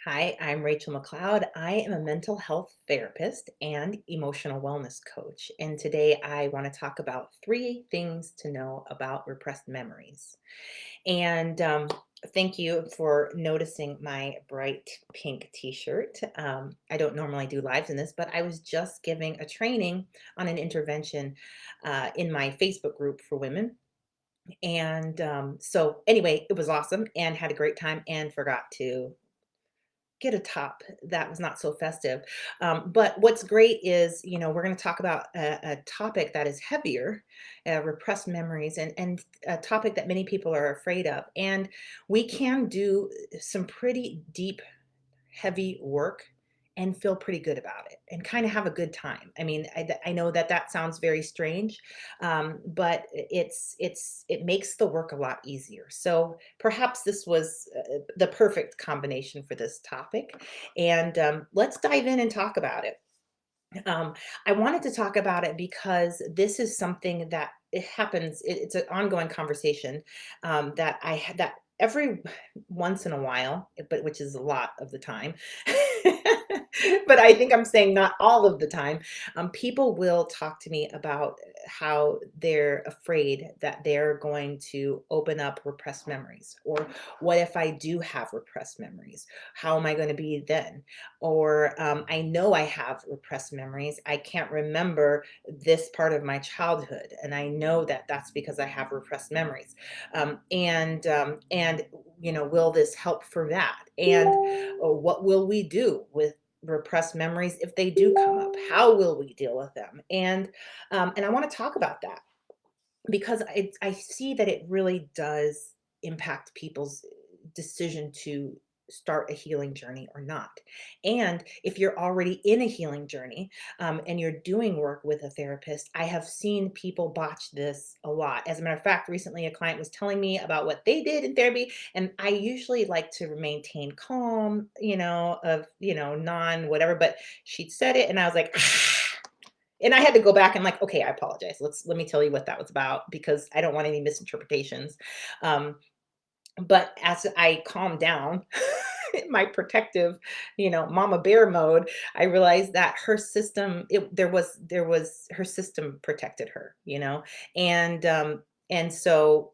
Hi, I'm Rachel McLeod. I am a mental health therapist and emotional wellness coach. And today I want to talk about three things to know about repressed memories. And Thank you for noticing my bright pink t shirt. I don't normally do lives in this, but I was just giving a training on an intervention in my Facebook group for women. Anyway, it was awesome and had a great time and forgot to get a top that was not so festive. But what's great is, we're going to talk about a topic that is heavier, repressed memories, and a topic that many people are afraid of. And we can do some pretty deep heavy work and feel pretty good about it and kind of have a good time. I mean, I know that that sounds very strange, but it makes the work a lot easier. So perhaps this was the perfect combination for this topic. And Let's dive in and talk about it. Um, I wanted to talk about it because this is something that it happens. It's an ongoing conversation that I had that every once in a while, but which is a lot of the time. But I think I'm saying not all of the time. People will talk to me about how they're afraid that they're going to open up repressed memories, or what if I do have repressed memories? How am I going to be then? Or I know I have repressed memories. I can't remember this part of my childhood, and I know that that's because I have repressed memories. And will this help for that? And what will we do with repressed memories if they do come up? How will we deal with them? And I want to talk about that because I see that it really does impact people's decision to start a healing journey or not. And if you're already in a healing journey and you're doing work with a therapist, I have seen people botch this a lot. As a matter of fact, recently a client was telling me about what they did in therapy, and I usually like to maintain calm, non whatever, but she'd said it, and I was like, and I had to go back and like, okay, I apologize. Let me tell you what that was about because I don't want any misinterpretations. Um, but as I calmed down, in my protective, mama bear mode, I realized that her system, there was her system protected her, and so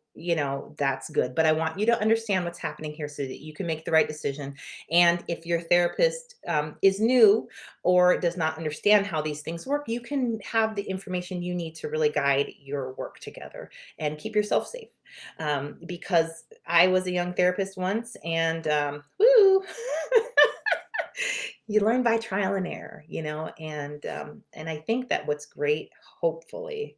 that's good. But I want you to understand what's happening here so that you can make the right decision. And if your therapist is new or does not understand how these things work, you can have the information you need to really guide your work together and keep yourself safe. Because I was a young therapist once, and woo, you learn by trial and error, and I think that what's great, hopefully,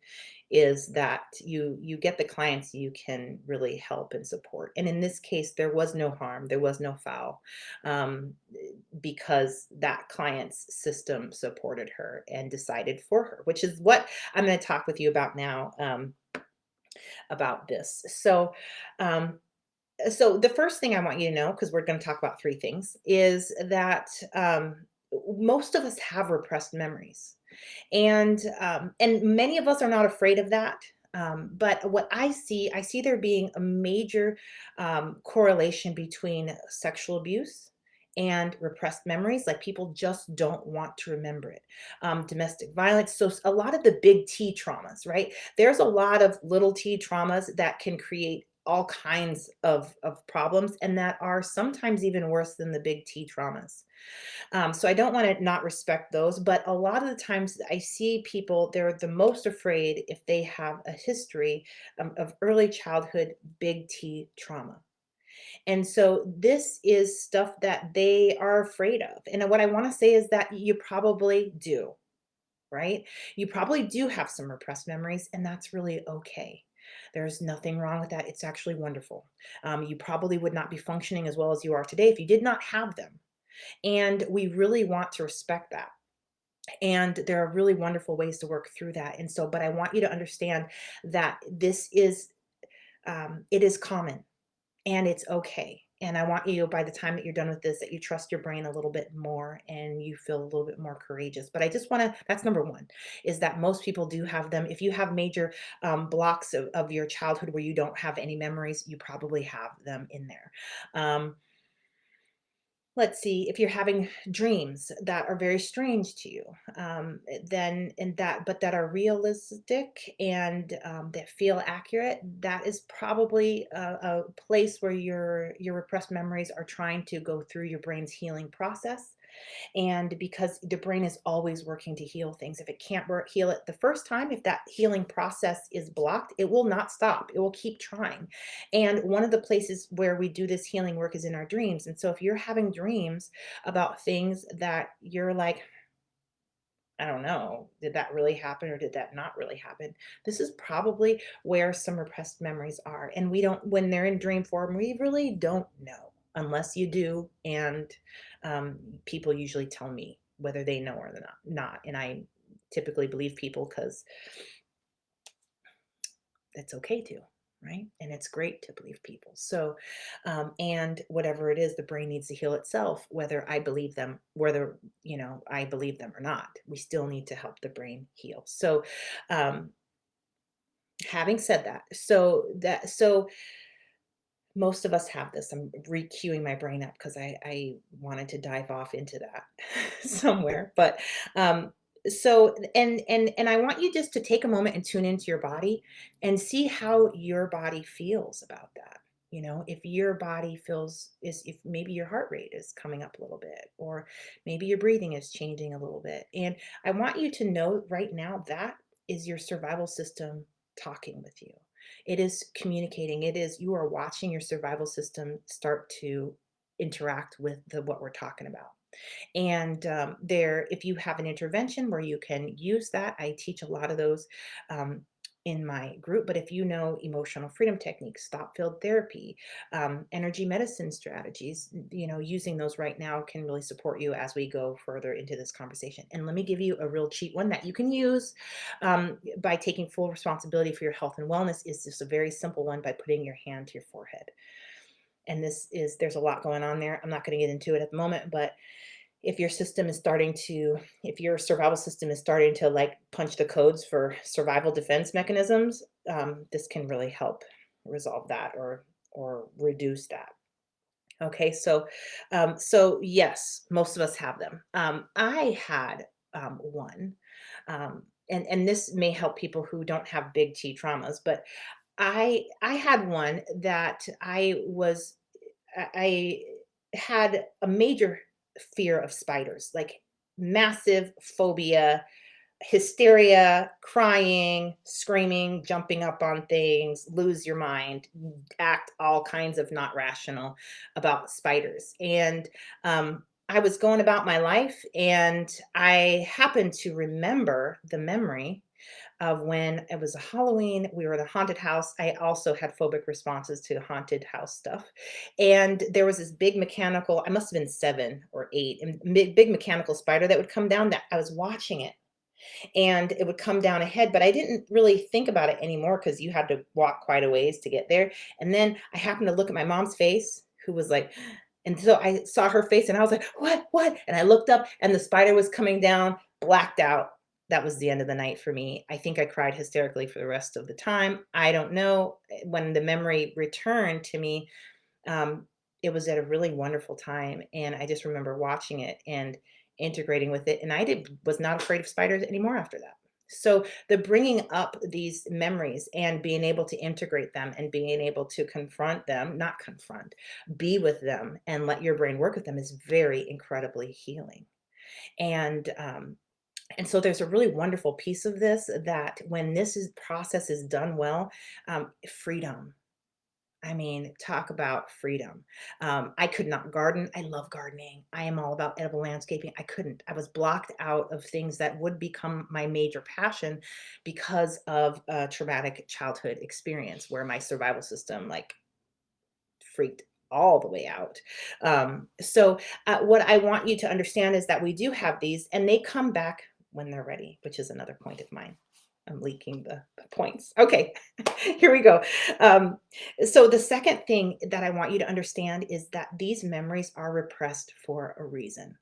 is that you get the clients you can really help and support. And in this case, there was no harm, there was no foul, um, because that client's system supported her and decided for her, which is what I'm going to talk with you about now. About this. Um, so the first thing I want you to know, because we're going to talk about three things, is that most of us have repressed memories, and many of us are not afraid of that. But what I see there being a major correlation between sexual abuse and repressed memories. Like, people just don't want to remember it. Domestic violence. So a lot of the big T traumas, right? There's a lot of little T traumas that can create all kinds of problems, and that are sometimes even worse than the big T traumas. So I don't want to not respect those, but a lot of the times I see people, they're the most afraid if they have a history of early childhood big T trauma. And so this is stuff that they are afraid of. And what I want to say is that you probably do, right? You probably do have some repressed memories, and that's really okay. There's nothing wrong with that. It's actually wonderful. You probably would not be functioning as well as you are today if you did not have them. And we really want to respect that. And there are really wonderful ways to work through that. And so, but I want you to understand that this is, it is common and it's okay. And I want you, by the time that you're done with this, that you trust your brain a little bit more and you feel a little bit more courageous. But I just want to, that's number one, is that most people do have them. If you have major blocks of your childhood where you don't have any memories, you probably have them in there. Um, Let's see, if you're having dreams that are very strange to you, then and that but that are realistic and that feel accurate, that is probably a place where your repressed memories are trying to go through your brain's healing process. And because the brain is always working to heal things, if it can't heal it the first time, if that healing process is blocked, it will not stop. It will keep trying. And one of the places where we do this healing work is in our dreams. And so if you're having dreams about things that you're like, I don't know, did that really happen or did that not really happen? This is probably where some repressed memories are. And we don't, when they're in dream form, we really don't know unless you do. And people usually tell me whether they know or not. And I typically believe people because it's okay to, right? And it's great to believe people. So, and whatever it is, the brain needs to heal itself, whether I believe them, whether, I believe them or not. We still need to help the brain heal. So, um, having said that, so most of us have this. I'm re-queuing my brain up because I wanted to dive off into that somewhere. But so and I want you just to take a moment and tune into your body and see how your body feels about that. If your body feels is if maybe your heart rate is coming up a little bit, or maybe your breathing is changing a little bit. And I want you to know right now that is your survival system talking with you. It is communicating. It is you are watching your survival system start to interact with the what we're talking about. And if you have an intervention where you can use that, I teach a lot of those in my group. But if you know emotional freedom techniques, thought field therapy, energy medicine strategies, using those right now can really support you as we go further into this conversation. And let me give you a real cheat one that you can use by taking full responsibility for your health and wellness. Is just a very simple one by putting your hand to your forehead. And there's a lot going on there. I'm not going to get into it at the moment, but if your survival system is starting to like punch the codes for survival defense mechanisms, this can really help resolve that or reduce that. Okay, so yes, most of us have them. I had one, and this may help people who don't have big T traumas, but I had one that I had a major fear of spiders, like massive phobia, hysteria, crying, screaming, jumping up on things, lose your mind, act all kinds of not rational about spiders. And I was going about my life and I happened to remember the memory of when it was a Halloween, we were at a haunted house. I also had phobic responses to haunted house stuff. And there was this big mechanical, I must have been 7 or 8, and big mechanical spider that would come down that I was watching it and it would come down ahead, but I didn't really think about it anymore because you had to walk quite a ways to get there. And then I happened to look at my mom's face, who was like, and so I saw her face and I was like, what? And I looked up and the spider was coming down, blacked out. That was the end of the night for me. I think I cried hysterically for the rest of the time. I don't know. When the memory returned to me, um, it was at a really wonderful time, and I just remember watching it and integrating with it, and was not afraid of spiders anymore after that. So, the bringing up these memories and being able to integrate them and being able to confront them, not confront, be with them and let your brain work with them is very incredibly healing. And, and so there's a really wonderful piece of this that when this is process is done well, freedom. I mean, talk about freedom. I could not garden. I love gardening. I am all about edible landscaping. I couldn't. I was blocked out of things that would become my major passion because of a traumatic childhood experience where my survival system like freaked all the way out. What I want you to understand is that we do have these and they come back when they're ready, which is another point of mine. I'm leaking the points. Okay, here we go. So the second thing that I want you to understand is that these memories are repressed for a reason.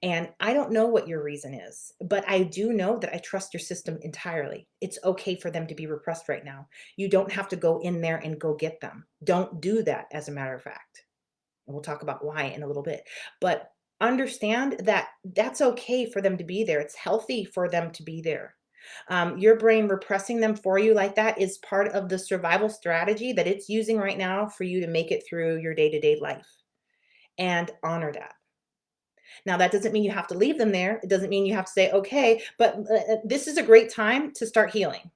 And I don't know what your reason is, but I do know that I trust your system entirely. It's okay for them to be repressed right now. You don't have to go in there and go get them. Don't do that, as a matter of fact. And we'll talk about why in a little bit. But understand that that's okay for them to be there. It's healthy for them to be there. Your brain repressing them for you like that is part of the survival strategy that it's using right now for you to make it through your day to day life, and honor that. Now, that doesn't mean you have to leave them there. It doesn't mean you have to say, okay, but this is a great time to start healing,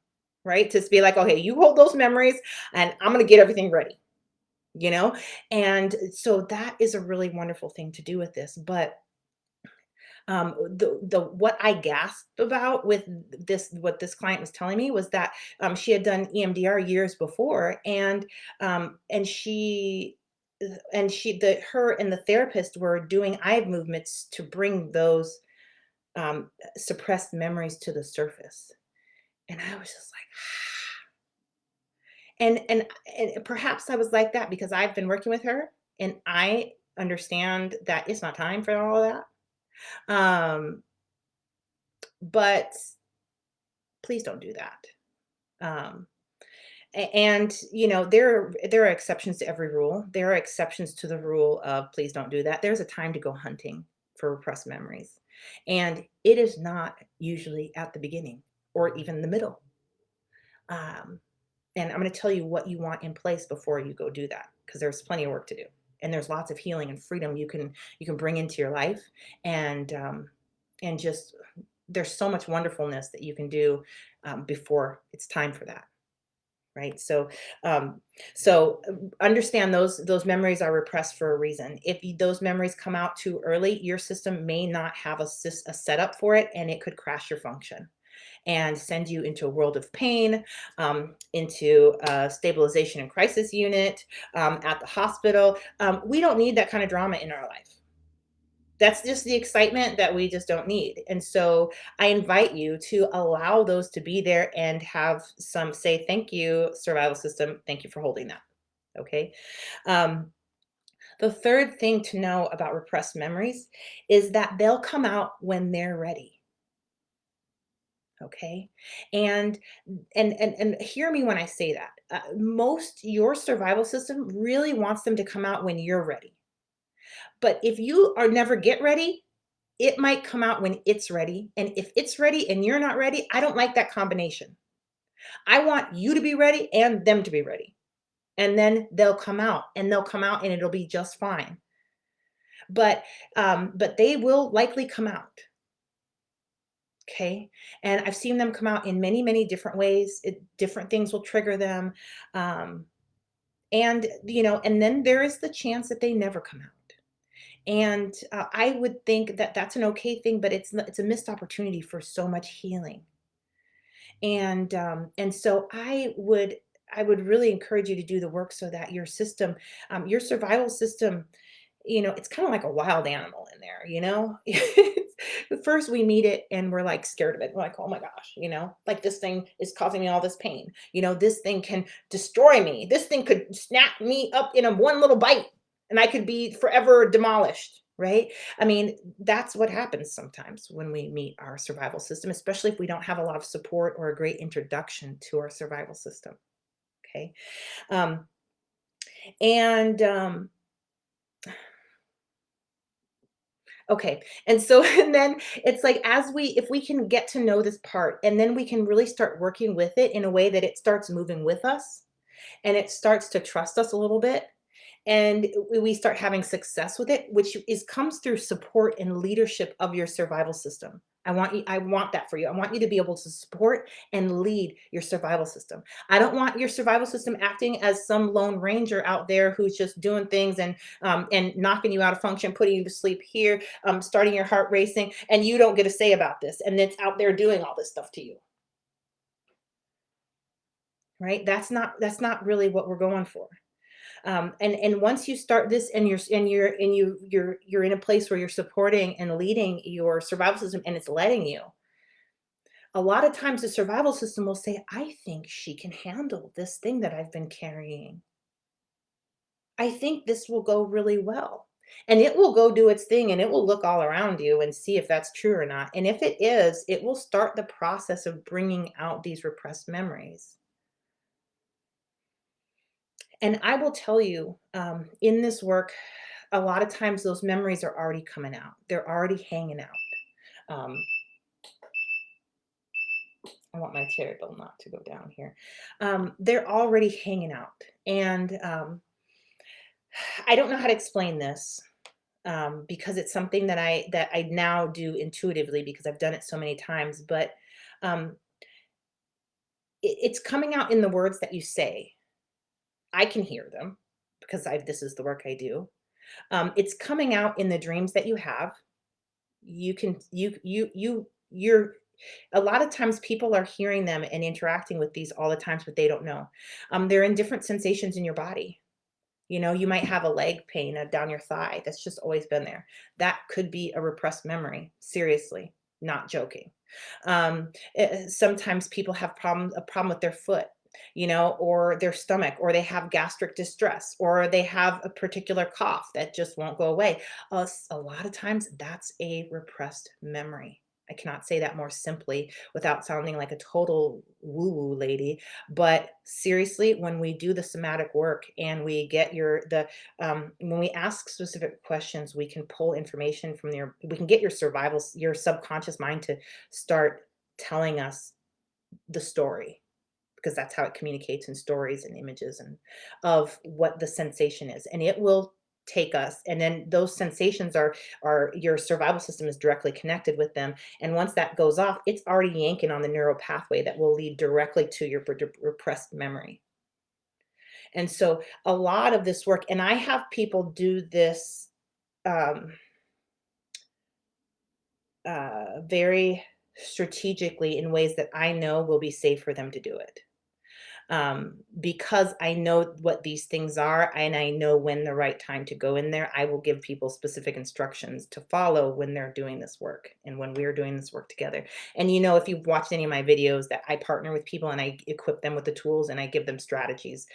right? To be like, okay, you hold those memories and I'm going to get everything ready, you know? And so that is a really wonderful thing to do with this. But the what I gasped about with this, what this client was telling me was that she had done EMDR years before, and she the her and the therapist were doing eye movements to bring those suppressed memories to the surface. And I was just like, and perhaps I was like that because I've been working with her and I understand that it's not time for all of that. But please don't do that. Um, and there are exceptions to every rule. There are exceptions to the rule of please don't do that. There's a time to go hunting for repressed memories, and it is not usually at the beginning or even the middle. Um, and I'm going to tell you what you want in place before you go do that, because there's plenty of work to do, and there's lots of healing and freedom you can bring into your life, and just there's so much wonderfulness that you can do before it's time for that, right? Um, understand those memories are repressed for a reason. If those memories come out too early, your system may not have a setup for it, and it could crash your function and send you into a world of pain, into a stabilization and crisis unit, at the hospital. We don't need that kind of drama in our life. That's just the excitement that we just don't need. And so I invite you to allow those to be there and have some say, thank you, survival system. Thank you for holding that. Okay. Um, the third thing to know about repressed memories is that they'll come out when they're ready. Okay. And and hear me when I say that. Most your survival system really wants them to come out when you're ready. But if you are never get ready, it might come out when it's ready. And if it's ready and you're not ready, I don't like that combination. I want you to be ready and them to be ready. And then they'll come out and it'll be just fine. But they will likely come out. Okay. And I've seen them come out in many, many different ways. Different things will trigger them. Um, and then there is the chance that they never come out. And I would think that that's an okay thing, but it's a missed opportunity for so much healing. And so I would really encourage you to do the work so that your system, your survival system, it's kind of like a wild animal in there, you know? At first we meet it and we're like scared of it. We're like, oh my gosh, like this thing is causing me all this pain. This thing can destroy me. This thing could snap me up in a one little bite and I could be forever demolished. Right. I mean, that's what happens sometimes when we meet our survival system, especially if we don't have a lot of support or a great introduction to our survival system. Okay. Um, and Okay. And so and then it's like if we can get to know this part and then we can really start working with it in a way that it starts moving with us and it starts to trust us a little bit and we start having success with it, which is comes through support and leadership of your survival system. I want that for you. I want you to be able to support and lead your survival system. I don't want your survival system acting as some lone ranger out there who's just doing things and knocking you out of function, putting you to sleep here, starting your heart racing, and you don't get a say about this, and it's out there doing all this stuff to you. Right? That's not really what we're going for. And once you start this and you're in a place where you're supporting and leading your survival system and it's letting you, a lot of times the survival system will say, I think she can handle this thing that I've been carrying. I think this will go really well. And it will go do its thing and it will look all around you and see if that's true or not. And if it is, it will start the process of bringing out these repressed memories. And I will tell you, in this work, a lot of times those memories are already coming out. They're already hanging out. Um, I want my cherry bill not to go down here. They're already hanging out. And I don't know how to explain this, because it's something that I now do intuitively because I've done it so many times. But um, it's coming out in the words that you say. I can hear them because this is the work I do. It's coming out in the dreams that you have. You can you're a lot of times people are hearing them and interacting with these all the times, but they don't know. They're in different sensations in your body. You know, you might have a leg pain down your thigh that's just always been there. That could be a repressed memory. Seriously, not joking. Sometimes people have a problem with their foot, you know, or their stomach, or they have gastric distress, or they have a particular cough that just won't go away. A lot of times that's a repressed memory. I cannot say that more simply without sounding like a total woo woo lady. But seriously, when we do the somatic work and we get when we ask specific questions, we can pull information from we can get your subconscious mind to start telling us the story, because that's how it communicates in stories and images and of what the sensation is. And it will take us, and then those sensations are your survival system is directly connected with them. And once that goes off, it's already yanking on the neural pathway that will lead directly to your repressed memory. And so a lot of this work, and I have people do this um, very strategically in ways that I know will be safe for them to do it. Because I know what these things are and I know when the right time to go in there, I will give people specific instructions to follow when they're doing this work and when we're doing this work together. And you know, if you've watched any of my videos, that I partner with people and I equip them with the tools and I give them strategies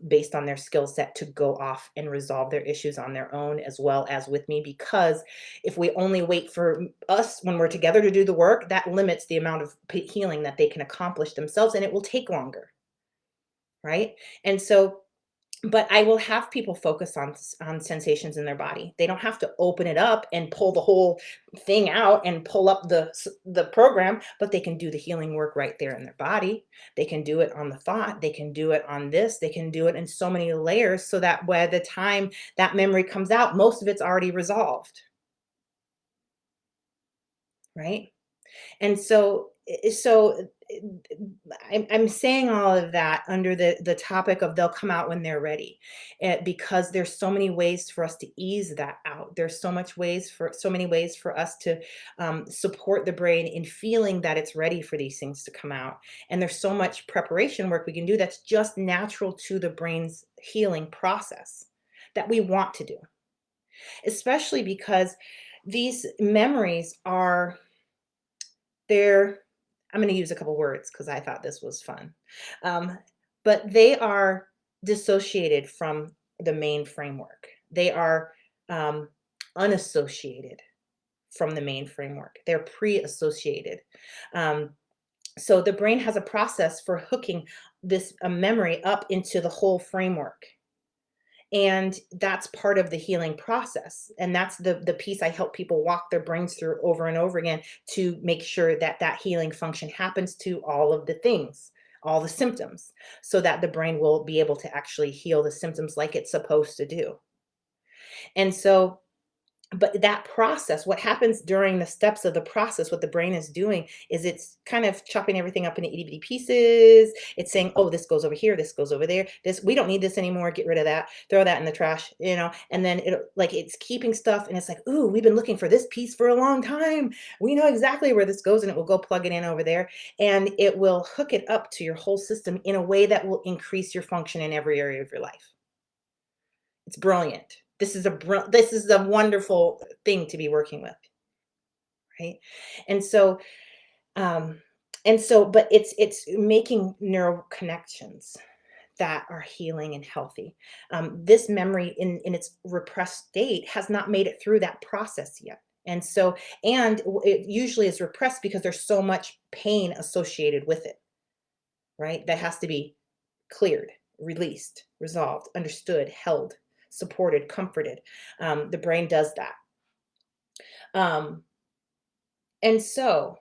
based on their skill set to go off and resolve their issues on their own as well as with me. Because if we only wait for us when we're together to do the work, that limits the amount of healing that they can accomplish themselves, and it will take longer, right? And so, but I will have people focus on sensations in their body. They don't have to open it up and pull the whole thing out and pull up the program, but they can do the healing work right there in their body. They can do it on the thought. They can do it on this. They can do it in so many layers so that by the time that memory comes out, most of it's already resolved, right? And I'm saying all of that under the topic of they'll come out when they're ready, because there's so many ways for us to ease that out. There's so many ways for us to support the brain in feeling that it's ready for these things to come out. And there's so much preparation work we can do that's just natural to the brain's healing process that we want to do, especially because these memories are they're I'm gonna use a couple words because I thought this was fun. Um, but they are dissociated from the main framework. They are unassociated from the main framework. They're pre-associated. Um, so the brain has a process for hooking this a memory up into the whole framework. And that's part of the healing process, and that's the piece I help people walk their brains through over and over again to make sure that that healing function happens to all of the things, all the symptoms, so that the brain will be able to actually heal the symptoms like it's supposed to do. And so, but that process, what happens during the steps of the process, what the brain is doing is it's kind of chopping everything up into itty bitty pieces. It's saying, oh, this goes over here, this goes over there. This, we don't need this anymore. Get rid of that. Throw that in the trash, you know. And then it's keeping stuff, and it's like, ooh, we've been looking for this piece for a long time. We know exactly where this goes, and it will go plug it in over there, and it will hook it up to your whole system in a way that will increase your function in every area of your life. It's brilliant. This is a wonderful thing to be working with, right? And so, um, but it's making neural connections that are healing and healthy. This memory in its repressed state has not made it through that process yet. And so, it usually is repressed because there's so much pain associated with it, right? That has to be cleared, released, resolved, understood, held, supported, comforted. The brain does that. Um, and so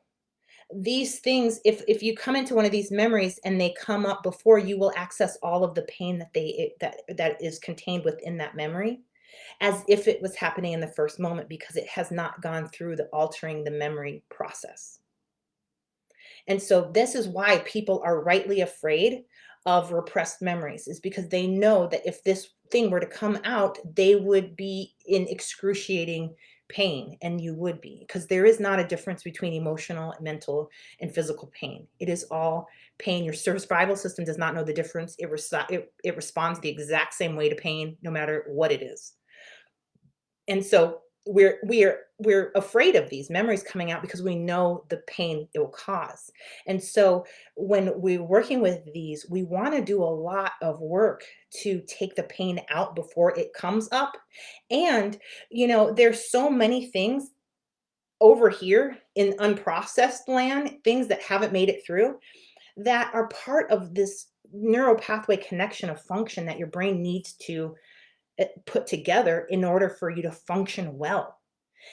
these things, if you come into one of these memories and they come up before, you will access all of the pain that is contained within that memory, as if it was happening in the first moment, because it has not gone through the altering the memory process. And so this is why people are rightly afraid of repressed memories, is because they know that if this thing were to come out, they would be in excruciating pain, and you would be, because there is not a difference between emotional, mental, and physical pain. It is all pain. Your survival system does not know the difference. It responds the exact same way to pain, no matter what it is. And so we're afraid of these memories coming out because we know the pain it will cause. And so when we're working with these, we want to do a lot of work to take the pain out before it comes up. And there's so many things over here in unprocessed land, things that haven't made it through, that are part of this neural pathway connection of function that your brain needs to put together in order for you to function well.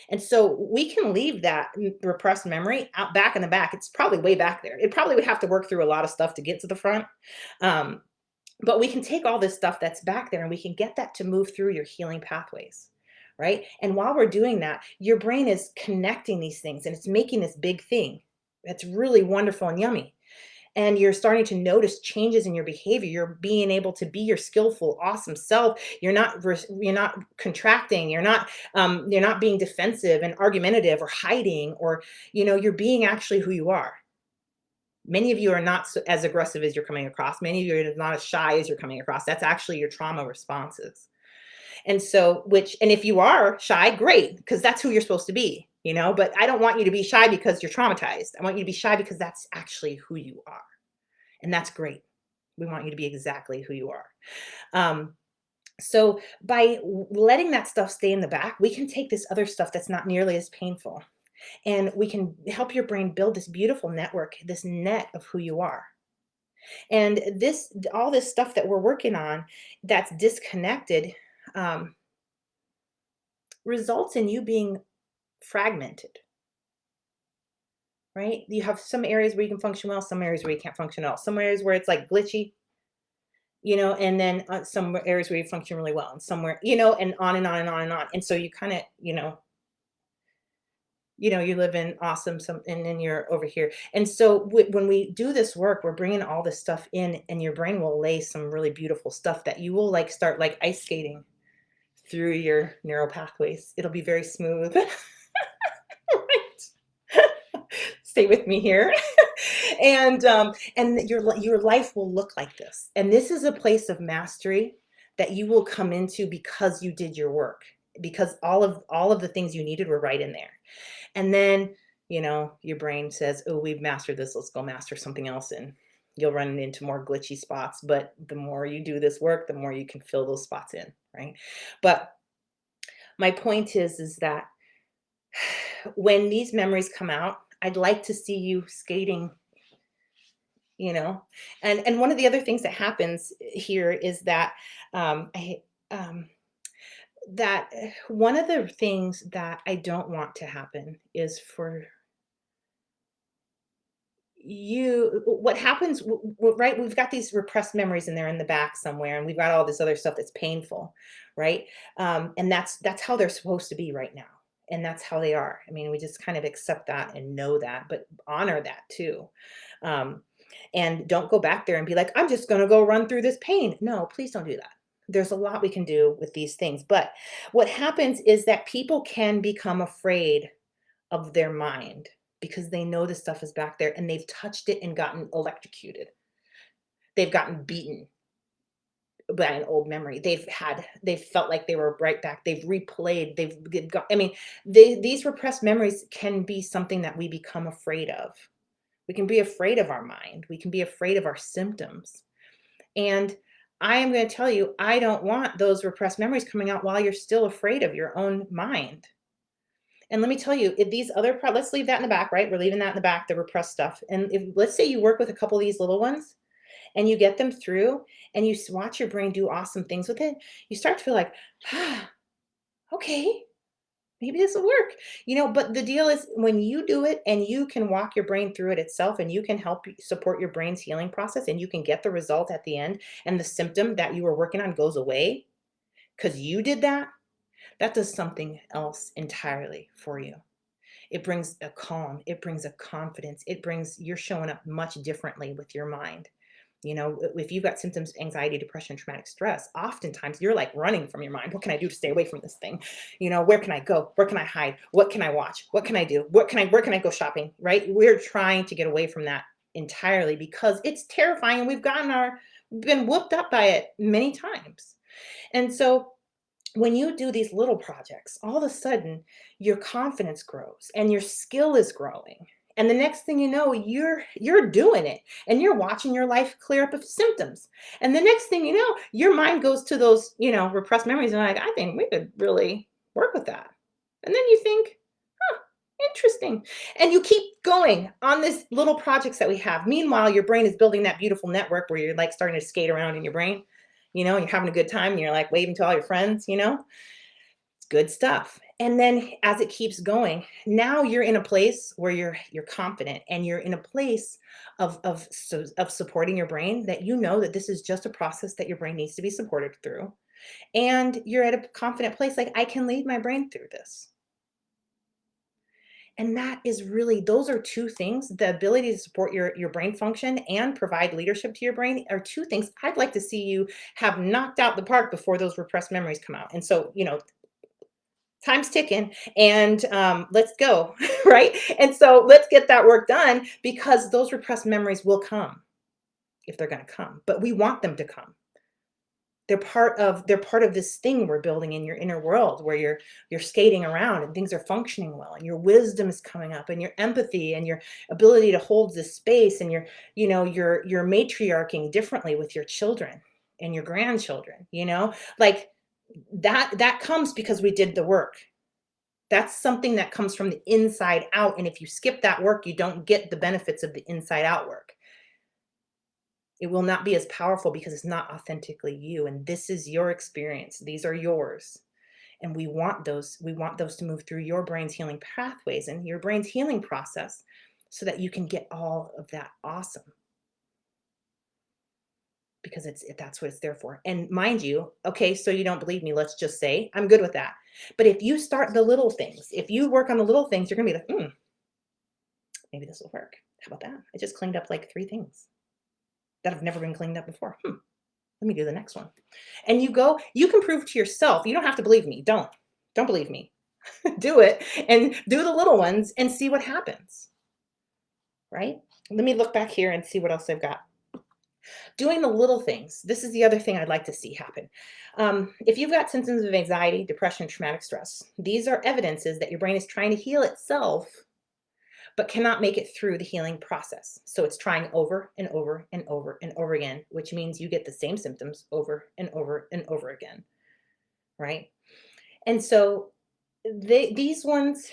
And so we can leave that repressed memory out back in the back. It's probably way back there. It probably would have to work through a lot of stuff to get to the front. Um, but we can take all this stuff that's back there and we can get that to move through your healing pathways. Right. And while we're doing that, your brain is connecting these things and it's making this big thing that's really wonderful and yummy, and you're starting to notice changes in your behavior. You're being able to be your skillful, awesome self. You're not contracting. You're not being defensive and argumentative or hiding, or you're being actually who you are. Many of you are not as aggressive as you're coming across. Many of you are not as shy as you're coming across. That's actually your trauma responses. And so, and if you are shy, great, because that's who you're supposed to be. But I don't want you to be shy because you're traumatized. I want you to be shy because that's actually who you are. And that's great. We want you to be exactly who you are. So by letting that stuff stay in the back, we can take this other stuff that's not nearly as painful, and we can help your brain build this beautiful network, this net of who you are. And all this stuff that we're working on that's disconnected, um, results in you being fragmented. Right? You have some areas where you can function well, some areas where you can't function at all, some areas where it's like glitchy, and then some areas where you function really well, and somewhere, and on and on and on and on. And so you kind of, you live in awesome, and then you're over here. And so when we do this work, we're bringing all this stuff in, and your brain will lay some really beautiful stuff that you will like start like ice skating through your neural pathways. It'll be very smooth. Right. Stay with me here. And your life will look like this. And this is a place of mastery that you will come into because you did your work, because all of the things you needed were right in there. And then, your brain says, "Oh, we've mastered this. Let's go master something else." And you'll run into more glitchy spots, but the more you do this work, the more you can fill those spots in, right? But my point is that when these memories come out, I'd like to see you skating, you know and one of the other things that happens here is that I that one of the things that I don't want to happen is for you what happens right, we've got these repressed memories in there in the back somewhere, and we've got all this other stuff that's painful, right? And that's how they're supposed to be right now, and that's how they are. I mean, we just kind of accept that and know that, but honor that too. um, and don't go back there and be like, I'm just going to go run through this pain. No, please don't do that. There's a lot we can do with these things, but what happens is that people can become afraid of their mind because they know this stuff is back there, and they've touched it and gotten electrocuted. They've gotten beaten by an old memory. They've felt like they were right back. They've replayed. They've got. I mean, these repressed memories can be something that we become afraid of. We can be afraid of our mind. We can be afraid of our symptoms. And I am going to tell you, I don't want those repressed memories coming out while you're still afraid of your own mind. And let me tell you, if these other, let's leave that in the back, right? We're leaving that in the back, the repressed stuff. And if, let's say you work with a couple of these little ones, and you get them through and you watch your brain do awesome things with it, you start to feel like, ah, okay, maybe this will work. But the deal is when you do it and you can walk your brain through it itself and you can help support your brain's healing process and you can get the result at the end and the symptom that you were working on goes away because you did that, that does something else entirely for you. It brings a calm, it brings a confidence, you're showing up much differently with your mind. If you've got symptoms, anxiety, depression, traumatic stress, oftentimes you're like running from your mind. What can I do to stay away from this thing? Where can I go? Where can I hide? What can I watch? What can I do? Where can I go shopping? Right? We're trying to get away from that entirely because it's terrifying and been whooped up by it many times. And so when you do these little projects, all of a sudden your confidence grows and your skill is growing. And the next thing you know, you're doing it and you're watching your life clear up of symptoms. And the next thing you know, your mind goes to those, repressed memories and like, I think we could really work with that. And then you think, huh, interesting. And you keep going on this little projects that we have. Meanwhile, your brain is building that beautiful network where you're like starting to skate around in your brain. You're having a good time and you're like waving to all your friends. It's good stuff. And then as it keeps going, now you're in a place where you're confident and you're in a place of supporting your brain that that this is just a process that your brain needs to be supported through. And you're at a confident place like I can lead my brain through this. And that is really, those are two things. The ability to support your brain function and provide leadership to your brain are two things I'd like to see you have knocked out the park before those repressed memories come out. And so, time's ticking and let's go, right? And so let's get that work done because those repressed memories will come if they're going to come, but we want them to come. They're part of this thing we're building in your inner world where you're skating around and things are functioning well and your wisdom is coming up and your empathy and your ability to hold this space and you're matriarching differently with your children and your grandchildren, like that comes because we did the work. That's something that comes from the inside out, and if you skip that work you don't get the benefits of the inside out work. It will not be as powerful because it's not authentically you. And this is your experience. These are yours. And we want those to move through your brain's healing pathways and your brain's healing process so that you can get all of that awesome. Because that's what it's there for. And mind you, okay, so you don't believe me, let's just say, I'm good with that. But if you start the little things, if you work on the little things, you're gonna be like, maybe this will work. How about that? I just cleaned up like 3 things that have never been cleaned up before. Let me do the next one. And you can prove to yourself. You don't have to believe me. Don't believe me. Do it and do the little ones and see what happens. Right? Let me look back here and see what else I've got. Doing the little things. This is the other thing I'd like to see happen. If you've got symptoms of anxiety, depression, traumatic stress, these are evidences that your brain is trying to heal itself but cannot make it through the healing process. So it's trying over and over and over and over again, which means you get the same symptoms over and over and over again, right? And so these ones,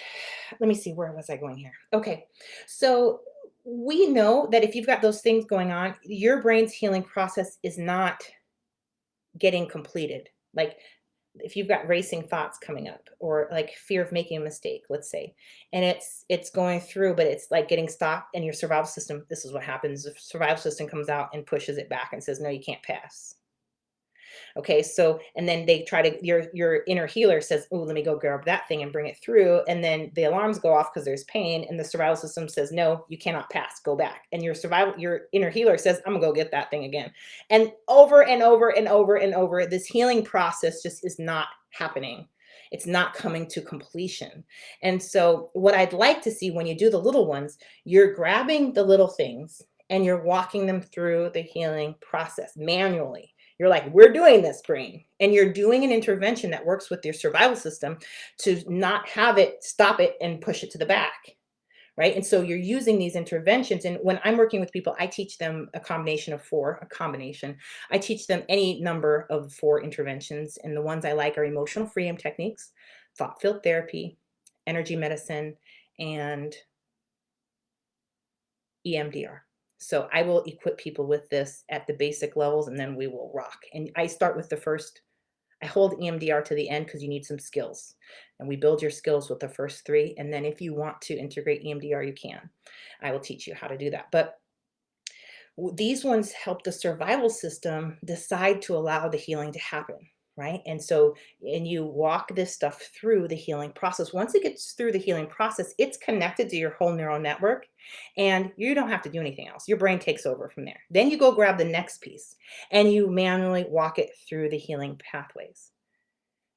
let me see, where was I going here? Okay, so we know that if you've got those things going on, your brain's healing process is not getting completed. Like if you've got racing thoughts coming up or like fear of making a mistake, let's say, and it's going through, but it's like getting stopped and your survival system, this is what happens. The survival system comes out and pushes it back and says, no, you can't pass. Okay, so and then they try to your inner healer says, oh, let me go grab that thing and bring it through. And then the alarms go off because there's pain, and the survival system says, no, you cannot pass, go back. And your inner healer says, I'm gonna go get that thing again. And over and over and over and over, this healing process just is not happening. It's not coming to completion. And so what I'd like to see when you do the little ones, you're grabbing the little things and you're walking them through the healing process manually. You're like, we're doing this, brain. And you're doing an intervention that works with your survival system to not have it, stop it, and push it to the back. Right. And so you're using these interventions. And when I'm working with people, I teach them a combination of 4, a combination. I teach them any number of 4 interventions. And the ones I like are emotional freedom techniques, thought field therapy, energy medicine, and EMDR. So I will equip people with this at the basic levels, and then we will rock. And I start with the first, I hold EMDR to the end because you need some skills. And we build your skills with the first three. And then if you want to integrate EMDR, you can. I will teach you how to do that. But these ones help the survival system decide to allow the healing to happen, right? And so, and you walk this stuff through the healing process. Once it gets through the healing process, it's connected to your whole neural network, and you don't have to do anything else. Your brain takes over from there. Then you go grab the next piece and you manually walk it through the healing pathways.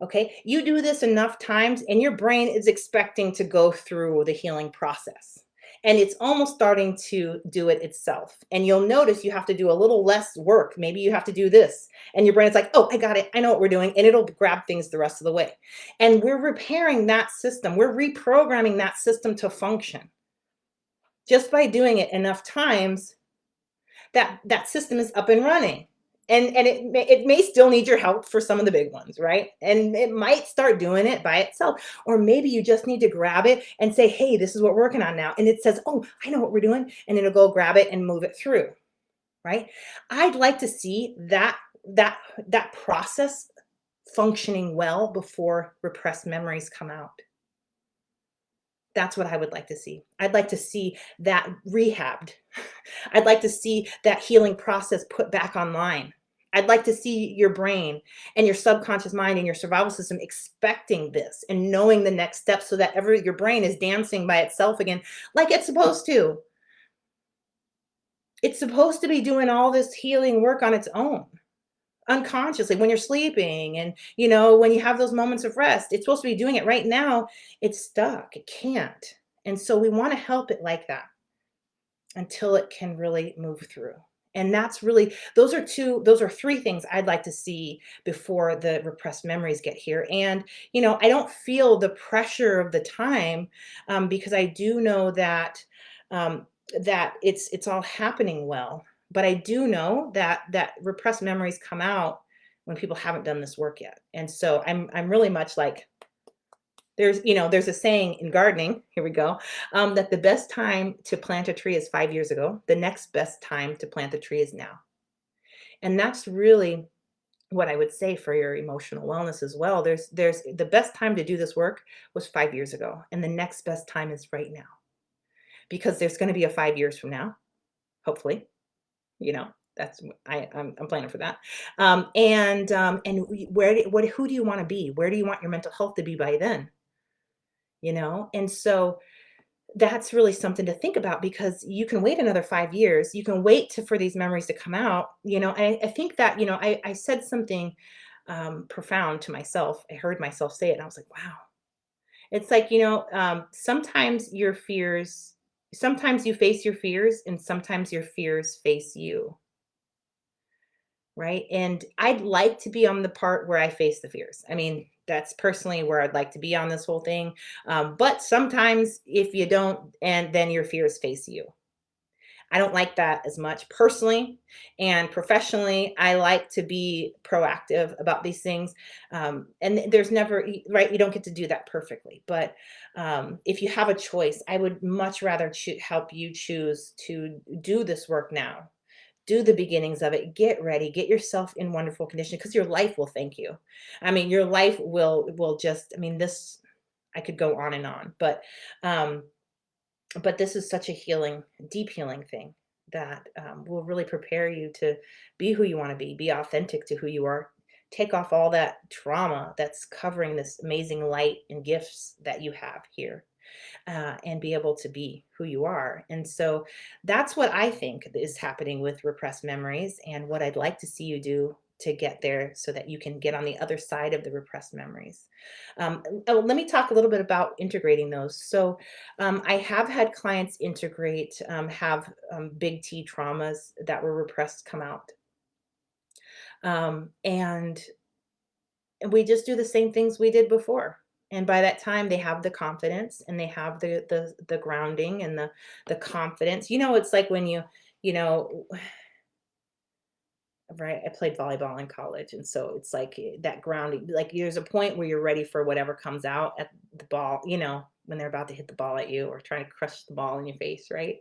Okay, you do this enough times, and your brain is expecting to go through the healing process. And it's almost starting to do it itself. And you'll notice you have to do a little less work. Maybe you have to do this. And your brain's like, oh, I got it. I know what we're doing. And it'll grab things the rest of the way. And we're repairing that system. We're reprogramming that system to function. Just by doing it enough times, that system is up and running. And it may still need your help for some of the big ones, right? And it might start doing it by itself, or maybe you just need to grab it and say, hey, this is what we're working on now, and it says, oh, I know what we're doing, and it'll go grab it and move it through, right? I'd like to see that process functioning well before repressed memories come out. That's what I would like to see. I'd like to see that rehabbed. I'd like to see that healing process put back online. I'd like to see your brain and your subconscious mind and your survival system expecting this and knowing the next step, so that your brain is dancing by itself again like it's supposed to. It's supposed to be doing all this healing work on its own, unconsciously, when you're sleeping, and when you have those moments of rest. It's supposed to be doing it right now. It's stuck. It can't. And so we want to help it like that until it can really move through. And that's really, those are three things I'd like to see before the repressed memories get here. And I don't feel the pressure of the time, because I do know that that it's all happening well. But I do know that repressed memories come out when people haven't done this work yet. And so I'm really much like, there's a saying in gardening, here we go, that the best time to plant a tree is 5 years ago. The next best time to plant a tree is now. And that's really what I would say for your emotional wellness as well. There's the best time to do this work was 5 years ago, and the next best time is right now, because there's going to be a 5 years from now, hopefully. That's I'm planning for that. Who do you want to be? Where do you want your mental health to be by then? And so that's really something to think about, because you can wait another 5 years. You can wait for these memories to come out. I think that, I said something profound to myself. I heard myself say it, and I was like, wow. It's like, sometimes you face your fears, and sometimes your fears face you. Right? And I'd like to be on the part where I face the fears. I mean, that's personally where I'd like to be on this whole thing. But sometimes if you don't, and then your fears face you. I don't like that as much personally, and professionally. I like to be proactive about these things. And there's never, right? You don't get to do that perfectly. But if you have a choice, I would much rather help you choose to do this work now. Do the beginnings of it. Get ready. Get yourself in wonderful condition, because your life will thank you. I mean, your life will just. I mean, this. I could go on and on, um, but this is such a healing, deep healing thing that will really prepare you to be who you want to be. Be authentic to who you are. Take off all that trauma that's covering this amazing light and gifts that you have here, and be able to be who you are. And so that's what I think is happening with repressed memories, and what I'd like to see you do to get there, so that you can get on the other side of the repressed memories. Let me talk a little bit about integrating those. So I have had clients integrate, have big T traumas that were repressed come out. And we just do the same things we did before. And by that time, they have the confidence, and they have the grounding and the confidence. It's like when you know, right? I played volleyball in college, and so it's like that grounding. Like there's a point where you're ready for whatever comes out at the ball. when they're about to hit the ball at you or trying to crush the ball in your face, right?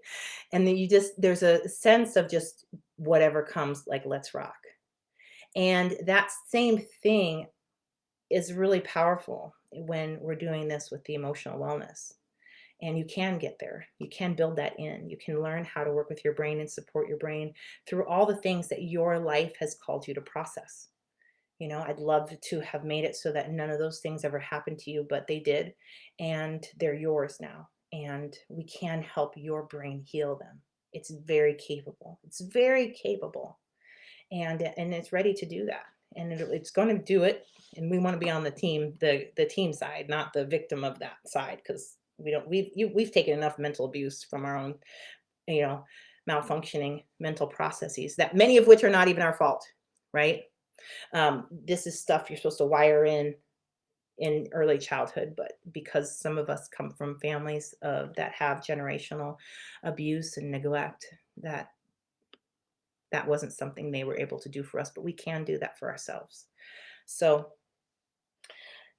And then you just there's a sense of just whatever comes, like, let's rock. And that same thing is really powerful when we're doing this with the emotional wellness. And you can get there. You can build that in. You can learn how to work with your brain and support your brain through all the things that your life has called you to process. I'd love to have made it so that none of those things ever happened to you, but they did. And they're yours now. And we can help your brain heal them. It's very capable. It's very capable. And it's ready to do that. And it's going to do it. And we want to be on the team, the team side, not the victim of that side, because we've taken enough mental abuse from our own, you know, malfunctioning mental processes, that many of which are not even our fault, right? This is stuff you're supposed to wire in early childhood, but because some of us come from families that have generational abuse and neglect, that wasn't something they were able to do for us, but we can do that for ourselves. So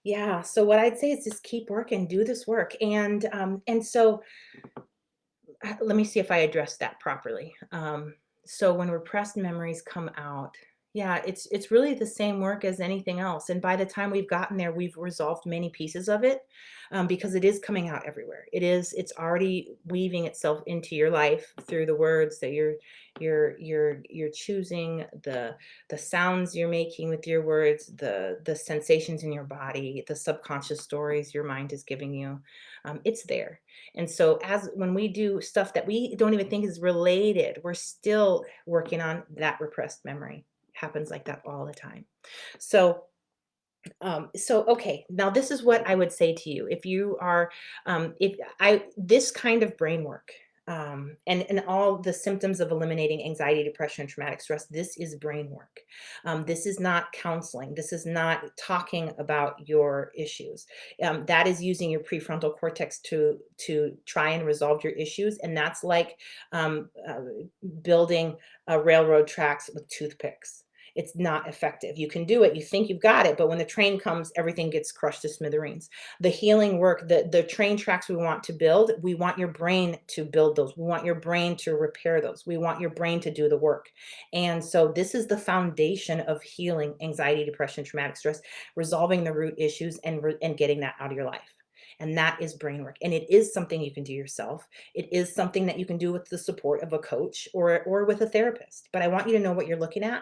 yeah, so what I'd say is just keep working, do this work, and so let me see if I addressed that properly. So when repressed memories come out, yeah, it's really the same work as anything else. And by the time we've gotten there, we've resolved many pieces of it, because it is coming out everywhere. It's already weaving itself into your life through the words that you're choosing, the sounds you're making with your words, the sensations in your body, the subconscious stories your mind is giving you. It's there. And so as when we do stuff that we don't even think is related, we're still working on that repressed memory. Happens like that all the time. So okay, now this is what I would say to you. If you are, if I this kind of brain work, and all the symptoms of eliminating anxiety, depression, and traumatic stress, this is brain work. This is not counseling. This is not talking about your issues. That is using your prefrontal cortex to try and resolve your issues, and that's like building a railroad tracks with toothpicks. It's not effective. You can do it. You think you've got it, but when the train comes, everything gets crushed to smithereens. The healing work, the train tracks we want to build, we want your brain to build those. We want your brain to repair those. We want your brain to do the work. And so this is the foundation of healing anxiety, depression, traumatic stress, resolving the root issues and getting that out of your life. And that is brain work. And it is something you can do yourself. It is something that you can do with the support of a coach or with a therapist. But I want you to know what you're looking at,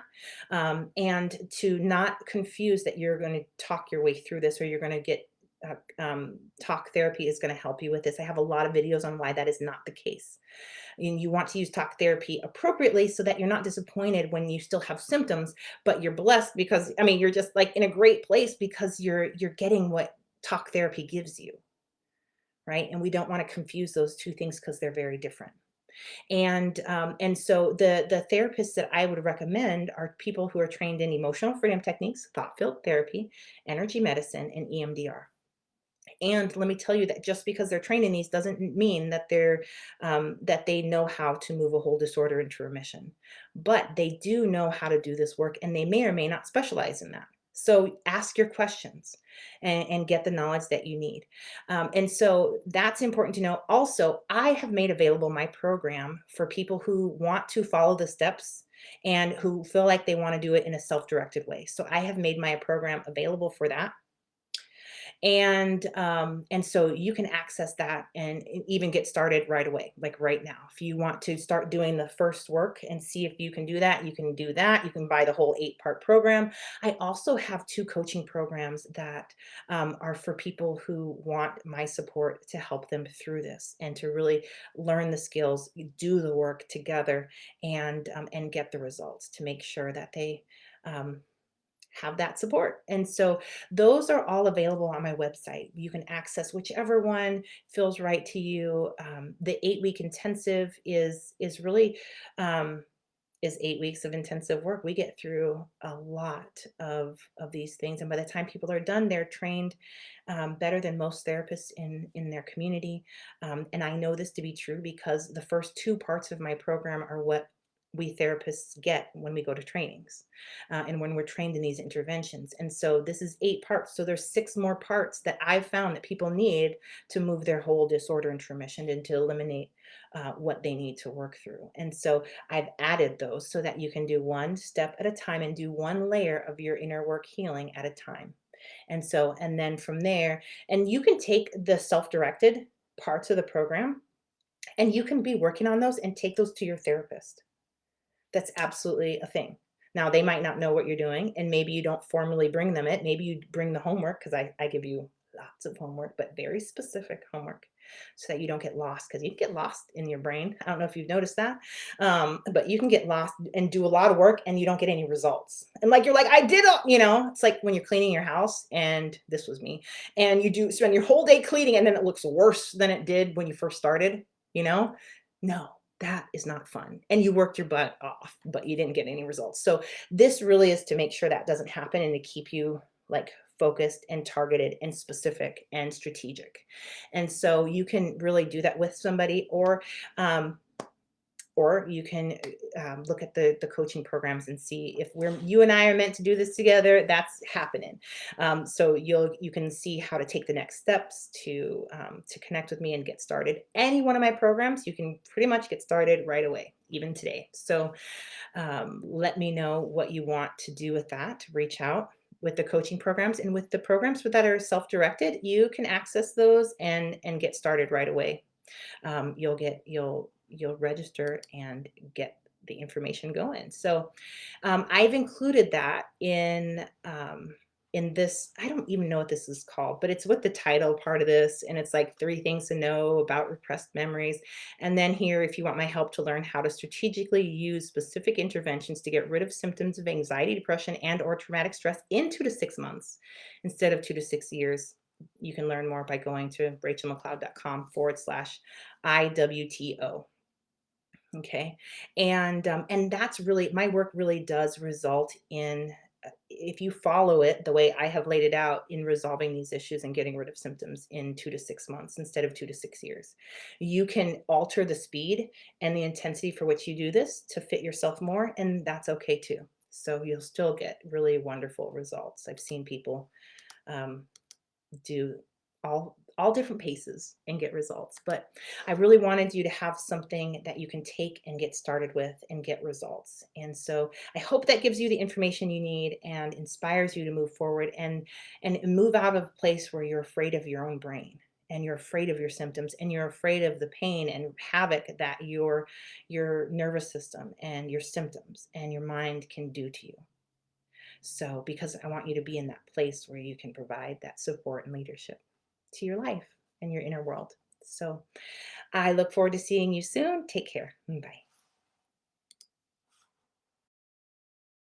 and to not confuse that you're going to talk your way through this, or you're going to get talk therapy is going to help you with this. I have a lot of videos on why that is not the case. And you want to use talk therapy appropriately so that you're not disappointed when you still have symptoms, but you're blessed because I mean you're just like in a great place because you're getting what talk therapy gives you, right? And we don't want to confuse those two things because they're very different. And so the therapists that I would recommend are people who are trained in emotional freedom techniques, thought field therapy, energy medicine, and EMDR. And let me tell you that just because they're trained in these doesn't mean that that they know how to move a whole disorder into remission. But they do know how to do this work, and they may or may not specialize in that. So ask your questions and get the knowledge that you need. And so that's important to know. Also, I have made available my program for people who want to follow the steps and who feel like they want to do it in a self-directed way. So I have made my program available for that, and so you can access that and even get started right away, like right now. If you want to start doing the first work and see if you can do that, you can do that. You can buy the whole 8-part program. I also have 2 coaching programs that are for people who want my support to help them through this and to really learn the skills, do the work together, and get the results to make sure that they um, have that support. And so those are all available on my website. You can access whichever one feels right to you. The 8-week intensive is really is 8 weeks of intensive work. We get through a lot of these things, and by the time people are done, they're trained better than most therapists in their community. And I know this to be true because the first 2 parts of my program are what we therapists get when we go to trainings, and when we're trained in these interventions. And so this is 8 parts. So there's 6 more parts that I've found that people need to move their whole disorder into remission and to eliminate what they need to work through. And so I've added those so that you can do one step at a time and do one layer of your inner work healing at a time. And so, and then from there, and you can take the self-directed parts of the program and you can be working on those and take those to your therapist. That's absolutely a thing. Now, they might not know what you're doing, and maybe you don't formally bring them it. Maybe you bring the homework because I give you lots of homework, but very specific homework so that you don't get lost because you get lost in your brain. I don't know if you've noticed that, but you can get lost and do a lot of work and you don't get any results. And like, you're like, I did, it's like when you're cleaning your house, and this was me, and you do spend your whole day cleaning and then it looks worse than it did when you first started, you know? No, that is not fun. And you worked your butt off, but you didn't get any results. So this really is to make sure that doesn't happen and to keep you like focused and targeted and specific and strategic. And so you can really do that with somebody, um, or you can look at the coaching programs and see if you and I are meant to do this together. That's happening. So you can see how to take the next steps to connect with me and get started. Any one of my programs, you can pretty much get started right away, even today. So let me know what you want to do with that. Reach out with the coaching programs, and with the programs that are self-directed, you can access those and get started right away. You'll register and get the information going. So I've included that in this. I don't even know what this is called, but it's with the title part of this, and it's like 3 things to know about repressed memories. And then here, if you want my help to learn how to strategically use specific interventions to get rid of symptoms of anxiety, depression, and/or traumatic stress in 2 to 6 months instead of 2 to 6 years. You can learn more by going to rachelmcleod.com/IWTO. Okay. And that's really, my work really does result in, if you follow it the way I have laid it out, in resolving these issues and getting rid of symptoms in 2 to 6 months instead of 2 to 6 years. You can alter the speed and the intensity for which you do this to fit yourself more, and that's okay too. So you'll still get really wonderful results. I've seen people um, do all different paces and get results. But I really wanted you to have something that you can take and get started with and get results. And so I hope that gives you the information you need and inspires you to move forward and move out of a place where you're afraid of your own brain and you're afraid of your symptoms and you're afraid of the pain and havoc that your nervous system and your symptoms and your mind can do to you. So, because I want you to be in that place where you can provide that support and leadership to your life and your inner world. So, I look forward to seeing you soon. Take care. Bye.